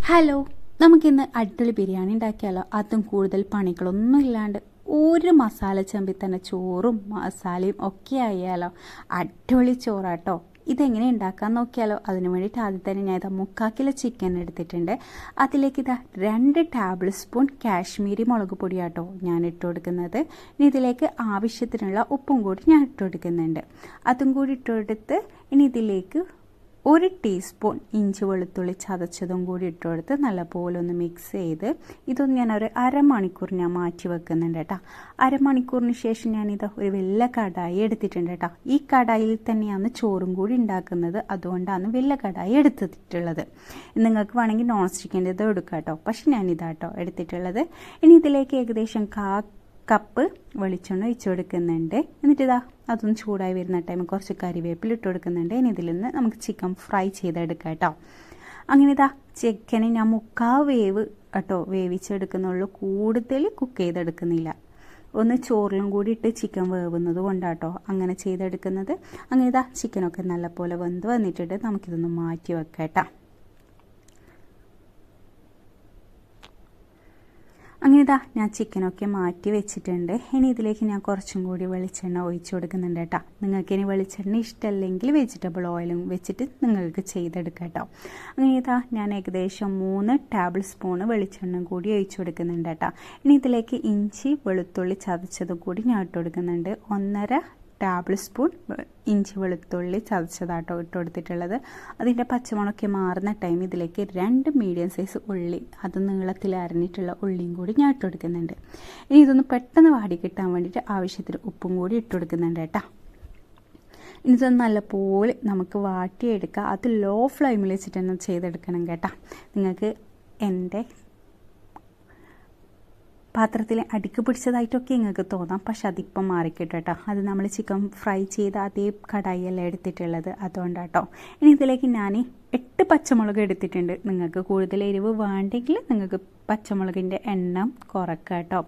Hello, നമുക്കിന്ന് അടിപൊളി ബിരിയാണി ഉണ്ടാക്കിയാലോ? അതും കൂടുതൽ പണികളൊന്നും ഇല്ലാണ്ട് ഒരു മസാല ചെമ്പിൽ തന്നെ ചോറും മസാലയും ഒക്കെ ആയാലോ. അടിപൊളി ചോറാട്ടോ. ഇതെങ്ങനെ ഉണ്ടാക്കാൻ നോക്കിയാലോ? അതിന് വേണ്ടിയിട്ട് ആദ്യം തന്നെ ഞാൻ 3/4 കിലോ ചിക്കൻ എടുത്തിട്ടുണ്ട്. അതിലേക്ക് 2 ടേബിൾ സ്പൂൺ കാശ്മീരി മുളക് പൊടിയാട്ടോ ഞാൻ ഇട്ട് കൊടുക്കുന്നത്. ഇനി ഇതിലേക്ക് ആവശ്യത്തിനുള്ള ഉപ്പും കൂടി ഞാൻ ഇട്ട് കൊടുക്കുന്നുണ്ട്. അതും കൂടി ഇട്ട് കൊടുത്ത് ഇനി ഇതിലേക്ക് 1 ടീസ്പൂൺ ഇഞ്ചി വെളുത്തുള്ളി ചതച്ചതും കൂടി ഇട്ട് കൊടുത്ത് നല്ലപോലെ ഒന്ന് മിക്സ് ചെയ്ത് ഇതൊന്ന് ഞാനൊരു അരമണിക്കൂർ ഞാൻ മാറ്റി വെക്കുന്നുണ്ട് കേട്ടോ. അരമണിക്കൂറിന് ശേഷം ഞാനിത് ഒരു വലിയ കടായി എടുത്തിട്ടുണ്ട് കേട്ടോ. ഈ കടായിൽ തന്നെയാണ് ചോറും കൂടി ഉണ്ടാക്കുന്നത്, അതുകൊണ്ടാണ് വലിയ കടായി എടുത്തിട്ടുള്ളത്. നിങ്ങൾക്ക് വേണമെങ്കിൽ നോൺ സ്റ്റിക്കിൻ്റെ ഇത് എടുക്കാം കേട്ടോ, പക്ഷെ ഞാനിതാട്ടോ എടുത്തിട്ടുള്ളത്. ഇനി ഇതിലേക്ക് ഏകദേശം കപ്പ് വെളിച്ചെണ്ണ ഒഴിച്ച് കൊടുക്കുന്നുണ്ട്. എന്നിട്ട് അതൊന്ന് ചൂടായി വരുന്ന ടൈം കുറച്ച് കറിവേപ്പില ഇട്ട് കൊടുക്കുന്നുണ്ട്. ഇനി ഇതിൽ നിന്ന് നമുക്ക് ചിക്കൻ ഫ്രൈ ചെയ്തെടുക്കാം കേട്ടോ. അങ്ങനെ ചിക്കന് ഞാൻ 3/4 വേവ് കേട്ടോ വേവിച്ചെടുക്കുന്നുള്ളൂ, കൂടുതൽ കുക്ക് ചെയ്തെടുക്കുന്നില്ല. ഒന്ന് ചോറിലും കൂടി ഇട്ട് ചിക്കൻ വേവുന്നത് കൊണ്ടാട്ടോ അങ്ങനെ ചെയ്തെടുക്കുന്നത്. അങ്ങനെ ചിക്കനൊക്കെ നല്ലപോലെ വെന്ത് വന്നിട്ടുണ്ട്. നമുക്കിതൊന്ന് മാറ്റി വെക്കാം കേട്ടോ. അങ്ങനെ ഞാൻ ചിക്കനൊക്കെ മാറ്റി വെച്ചിട്ടുണ്ട്. ഇനി ഇതിലേക്ക് ഞാൻ കുറച്ചും കൂടി വെളിച്ചെണ്ണ ഒഴിച്ചു കൊടുക്കുന്നുണ്ട് കേട്ടോ. നിങ്ങൾക്ക് ഇനി വെളിച്ചെണ്ണ ഇഷ്ടമല്ലെങ്കിൽ വെജിറ്റബിൾ ഓയിലും വെച്ചിട്ട് നിങ്ങൾക്ക് ചെയ്തെടുക്കാം കേട്ടോ. അങ്ങനെ ഞാൻ ഏകദേശം 3 ടേബിൾ സ്പൂൺ വെളിച്ചെണ്ണ കൂടി ഒഴിച്ചു കൊടുക്കുന്നുണ്ട് കേട്ടോ. ഇനി ഇതിലേക്ക് ഇഞ്ചി വെളുത്തുള്ളി ചതച്ചതും കൂടി ഞാൻ ഇട്ട് കൊടുക്കുന്നുണ്ട്. 1.5 ടേബിൾ സ്പൂൺ ഇഞ്ചി വെളുത്തുള്ളി ചതച്ചതാട്ടോ ഇട്ട് കൊടുത്തിട്ടുള്ളത്. അതിൻ്റെ പച്ചമുളകൊക്കെ മാറുന്ന ടൈം ഇതിലേക്ക് 2 മീഡിയം സൈസ് ഉള്ളി, അത് നീളത്തിൽ അരിഞ്ഞിട്ടുള്ള ഉള്ളിയും കൂടി ഞാൻ ഇട്ട് കൊടുക്കുന്നുണ്ട്. ഇനി ഇതൊന്ന് പെട്ടെന്ന് വാടി കിട്ടാൻ വേണ്ടിയിട്ട് ആവശ്യത്തിന് ഉപ്പും കൂടി ഇട്ട് കൊടുക്കുന്നുണ്ട് കേട്ടോ. ഇനി ഇതൊന്ന് നല്ലപോലെ നമുക്ക് വാട്ടിയെടുക്കുക. അത് ലോ ഫ്ലെയിമിൽ വെച്ചിട്ട് തന്നെ ചെയ്തെടുക്കണം കേട്ടോ. നിങ്ങൾക്ക് എൻ്റെ പാത്രത്തിൽ അടുക്ക് പിടിച്ചതായിട്ടൊക്കെ നിങ്ങൾക്ക് തോന്നാം, പക്ഷെ അതിപ്പം മാറിക്കിട്ടും കേട്ടോ. അത് നമ്മൾ ചിക്കൻ ഫ്രൈ ചെയ്ത് അതേ കടായിയല്ല എടുത്തിട്ടുള്ളത്, അതുകൊണ്ടാട്ടോ. ഇനി ഇതിലേക്ക് ഞാൻ 8 പച്ചമുളക് എടുത്തിട്ടുണ്ട്. നിങ്ങൾക്ക് കൂടുതൽ എരിവ് വേണ്ടെങ്കിൽ നിങ്ങൾക്ക് പച്ചമുളകിൻ്റെ എണ്ണം കുറക്കുക കേട്ടോ.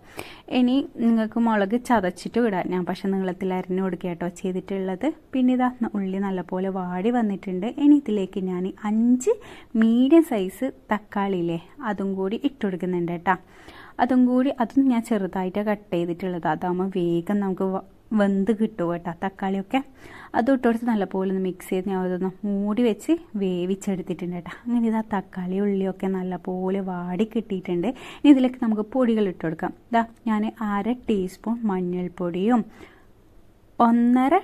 ഇനി നിങ്ങൾക്ക് മുളക് ചതച്ചിട്ട് ഇടാം, ഞാൻ പക്ഷെ നീളത്തിൽ അരിഞ്ഞു കൊടുക്കുക കേട്ടോ ചെയ്തിട്ടുള്ളത്. പിന്നെ ഉള്ളി നല്ലപോലെ വാടി വന്നിട്ടുണ്ട്. ഇനി ഇതിലേക്ക് ഞാൻ 5 മീഡിയം സൈസ് തക്കാളിയില്ലേ അതും കൂടി ഇട്ട് കൊടുക്കുന്നുണ്ട് കേട്ടോ. അതും ഞാൻ ചെറുതായിട്ട് കട്ട് ചെയ്തിട്ടുള്ളത്, അതാകുമ്പോൾ വേഗം നമുക്ക് വെന്ത് കിട്ടും കേട്ടോ തക്കാളിയൊക്കെ. അതും ഇട്ട് കൊടുത്ത് നല്ലപോലെ ഒന്ന് മിക്സ് ചെയ്ത് ഞാൻ അതൊന്ന് മൂടി വെച്ച് വേവിച്ചെടുത്തിട്ടുണ്ട് കേട്ടോ. അങ്ങനെ തക്കാളി ഉള്ളിയൊക്കെ നല്ലപോലെ വാടി കിട്ടിയിട്ടുണ്ട്. ഇനി ഇതിലേക്ക് നമുക്ക് പൊടികൾ ഇട്ട് കൊടുക്കാം. ഞാൻ 1/2 ടീസ്പൂൺ മഞ്ഞൾപ്പൊടിയും 1.5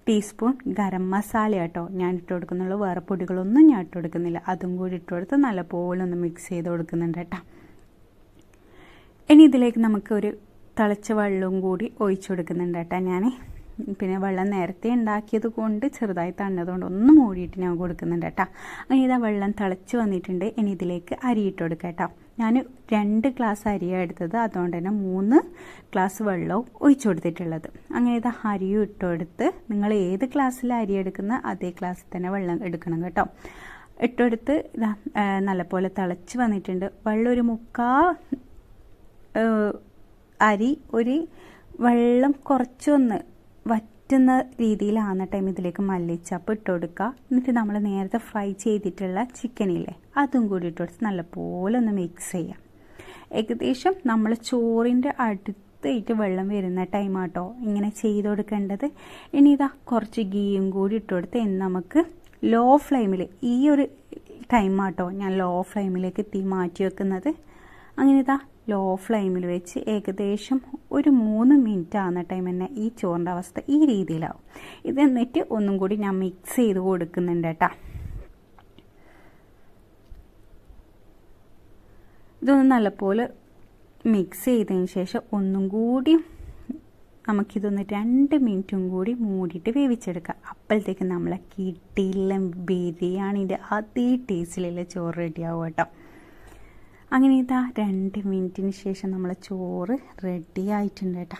ടീസ്പൂൺ ഗരം മസാല കേട്ടോ ഞാൻ ഇട്ട് കൊടുക്കുന്നുള്ളൂ. വേറെ പൊടികളൊന്നും ഞാൻ ഇട്ട് കൊടുക്കുന്നില്ല. അതും കൂടി ഇട്ട് കൊടുത്ത് നല്ലപോലെ ഒന്ന് മിക്സ് ചെയ്ത് കൊടുക്കുന്നുണ്ട് കേട്ടോ. ഇനി ഇതിലേക്ക് നമുക്കൊരു തിളച്ച വെള്ളവും കൂടി ഒഴിച്ചു കൊടുക്കുന്നുണ്ട് കേട്ടോ ഞാൻ. പിന്നെ വെള്ളം നേരത്തെ ഉണ്ടാക്കിയത് കൊണ്ട് ചെറുതായി തണ്ണതുകൊണ്ട് ഒന്ന് മൂടിയിട്ട് ഞാൻ കൊടുക്കുന്നുണ്ട് കേട്ടോ. അങ്ങനെ വെള്ളം തിളച്ച് വന്നിട്ടുണ്ട്. ഇനി ഇതിലേക്ക് അരി ഇട്ട് കൊടുക്കാം കേട്ടോ. ഞാൻ 2 ഗ്ലാസ് അരിയാണ് എടുത്തത്, അതുകൊണ്ട് തന്നെ 3 ഗ്ലാസ് വെള്ളവും ഒഴിച്ചു കൊടുത്തിട്ടുള്ളത്. അങ്ങനെ അരിയും ഇട്ട് കൊടുത്ത് നിങ്ങൾ ഏത് ഗ്ലാസ്സിൽ അരി എടുക്കുന്ന അതേ ഗ്ലാസ്സിൽ തന്നെ വെള്ളം എടുക്കണം കേട്ടോ. ഇട്ടെടുത്ത് നല്ലപോലെ തിളച്ച് വന്നിട്ടുണ്ട്. വെള്ളം ഒരു 3/4 അരി ഒരു വെള്ളം കുറച്ചൊന്ന് വറ്റുന്ന രീതിയിലാകുന്ന ടൈം ഇതിലേക്ക് മല്ലിച്ചപ്പ് ഇട്ട് കൊടുക്കുക. എന്നിട്ട് നമ്മൾ നേരത്തെ ഫ്രൈ ചെയ്തിട്ടുള്ള ചിക്കനില്ലേ അതും കൂടി ഇട്ട് കൊടുത്ത് നല്ലപോലെ ഒന്ന് മിക്സ് ചെയ്യാം. ഏകദേശം നമ്മൾ ചോറിൻ്റെ അടുത്തായിട്ട് വെള്ളം വരുന്ന ടൈമാട്ടോ ഇങ്ങനെ ചെയ്ത് കൊടുക്കേണ്ടത്. ഇനി കുറച്ച് ഗീയും കൂടി ഇട്ട് കൊടുത്ത് നമുക്ക് ലോ ഫ്ലെയിമിൽ ഈ ഒരു ടൈമാട്ടോ ഞാൻ ലോ ഫ്ലെയിമിലേക്ക് തീ മാറ്റി വെക്കുന്നത്. അങ്ങനെ ലോ ഫ്ലെയിമിൽ വെച്ച് ഏകദേശം ഒരു 3 മിനിറ്റ് ആകുന്ന ടൈം തന്നെ ഈ ചോറിൻ്റെ അവസ്ഥ ഈ രീതിയിലാവും. ഇത് എന്നിട്ട് ഒന്നും കൂടി ഞാൻ മിക്സ് ചെയ്ത് കൊടുക്കുന്നുണ്ട് കേട്ടോ. ഇതൊന്ന് നല്ലപോലെ മിക്സ് ചെയ്തതിന് ശേഷം ഒന്നും കൂടി നമുക്കിതൊന്ന് 2 മിനിറ്റും കൂടി മൂടിയിട്ട് വേവിച്ചെടുക്കാം. അപ്പോഴത്തേക്ക് നമ്മളെ കിട്ടിയില്ല ബിരിയാണിൻ്റെ അതേ ടേസ്റ്റിലുള്ള ചോറ് റെഡിയാവും കേട്ടോ. അങ്ങനെ 2 മിനിറ്റിന് ശേഷം നമ്മളെ ചോറ് റെഡി ആയിട്ടുണ്ട് കേട്ടോ.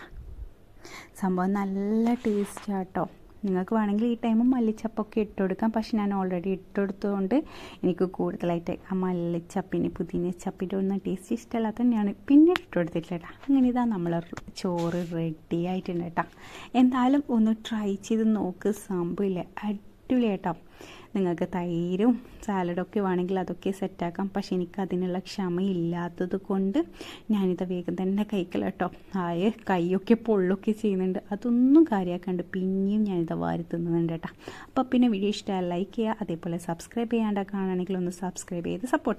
സംഭവം നല്ല ടേസ്റ്റ് കേട്ടോ. നിങ്ങൾക്ക് വേണമെങ്കിൽ ഈ ടൈം മല്ലിച്ചപ്പൊക്കെ ഇട്ട് കൊടുക്കാം, പക്ഷെ ഞാൻ ഓൾറെഡി ഇട്ടെടുത്തതുകൊണ്ട് എനിക്ക് കൂടുതലായിട്ട് ആ മല്ലിച്ചപ്പിന് പുതിനച്ചപ്പിൻ്റെ ഒന്നും ടേസ്റ്റ് ഇഷ്ടമല്ലാത്ത ഞാൻ പിന്നെ ഇട്ടെടുത്തിട്ടില്ല കേട്ടോ. അങ്ങനെ നമ്മളെ ചോറ് റെഡി ആയിട്ടുണ്ട് കേട്ടോ. എന്തായാലും ഒന്ന് ട്രൈ ചെയ്ത് നോക്ക്, സംഭവമില്ല അടിപൊളി കേട്ടോ. നിങ്ങൾക്ക് തൈരും സാലഡൊക്കെ വേണമെങ്കിൽ അതൊക്കെ സെറ്റാക്കാം. പക്ഷെ എനിക്കതിനുള്ള ക്ഷമയില്ലാത്തത് കൊണ്ട് ഞാനിത് വേഗം തന്നെ കഴിക്കല കേട്ടോ. കൈയൊക്കെ പൊള്ളൊക്കെ ചെയ്യുന്നുണ്ട്, അതൊന്നും കാര്യമാക്കാണ്ട് പിന്നെയും ഞാനിത് വാരി തിന്നുന്നുണ്ട് കേട്ടോ. അപ്പോൾ പിന്നെ വീഡിയോ ഇഷ്ടമായി ലൈക്ക് ചെയ്യുക, അതേപോലെ സബ്സ്ക്രൈബ് ചെയ്യാണ്ട് കാണുകയാണെങ്കിൽ ഒന്ന് സബ്സ്ക്രൈബ് ചെയ്ത് സപ്പോർട്ട്